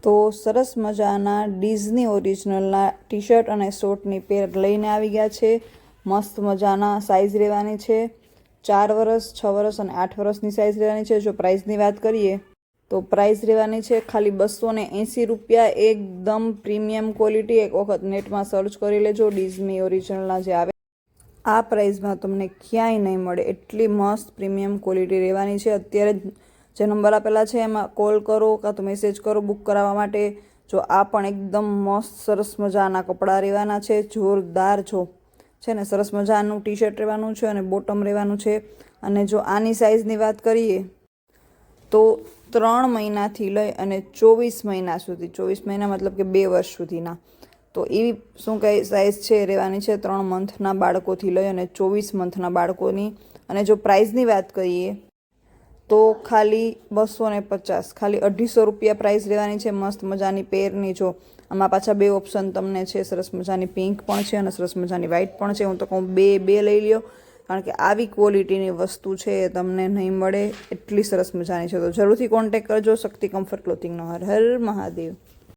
તો સરસ મજાના ડિઝની ઓરિજિનલના ટી શર્ટ અને શોર્ટની પેર લઈને આવી ગયા છે। મસ્ત મજાના સાઇઝ રહેવાની છે, 4 વર્ષ, 6 વર્ષ અને 8 વર્ષની સાઇઝ રહેવાની છે। જો પ્રાઇસની વાત કરીએ તો પ્રાઇસ રહેવાની છે ખાલી 280 રૂપિયા। એકદમ પ્રીમિયમ ક્વોલિટી। એક વખત નેટમાં સર્ચ કરી લેજો, ડિઝની ઓરિજિનલના જે આવે આ પ્રાઇસમાં તમને ક્યાંય નહીં મળે, એટલી મસ્ત પ્રીમિયમ ક્વોલિટી રહેવાની છે। અત્યારે જે નંબર આપેલા છે એમાં કોલ કરો કાં તો મેસેજ કરો બુક કરાવવા માટે। જો આ પણ એકદમ મસ્ત સરસ મજાના કપડાં રહેવાના છે, જોરદાર જો છે ને, સરસ મજાનું ટી શર્ટ રહેવાનું છે અને બોટમ રહેવાનું છે। અને જો આની સાઇઝની વાત કરીએ તો 3 મહિનાથી લઈ અને 24 મહિના સુધી, 24 મહિના મતલબ કે 2 વર્ષ સુધીના, તો એવી શું કહે સાઇઝ છે રહેવાની છે 3 મંથના બાળકોથી લઈ અને 24 મંથના બાળકોની। અને જો પ્રાઇસની વાત કરીએ તો ખાલી 250, ખાલી 250 રૂપિયા પ્રાઇસ રહેવાની છે મસ્ત મજાની પેરની। જો આમાં પાછા 2 ઓપ્શન તમને છે, સરસ મજાની પિંક પણ છે અને સરસ મજાની વ્હાઇટ પણ છે। હું તો કહું બે લઈ લ્યો, કારણ કે આવી ક્વોલિટીની વસ્તુ છે એ તમને નહીં મળે, એટલી સરસ મજાની છે। તો જરૂરથી કોન્ટેક્ટ કરજો શક્તિ કમ્ફર્ટ ક્લોથિંગનો। હર હર મહાદેવ।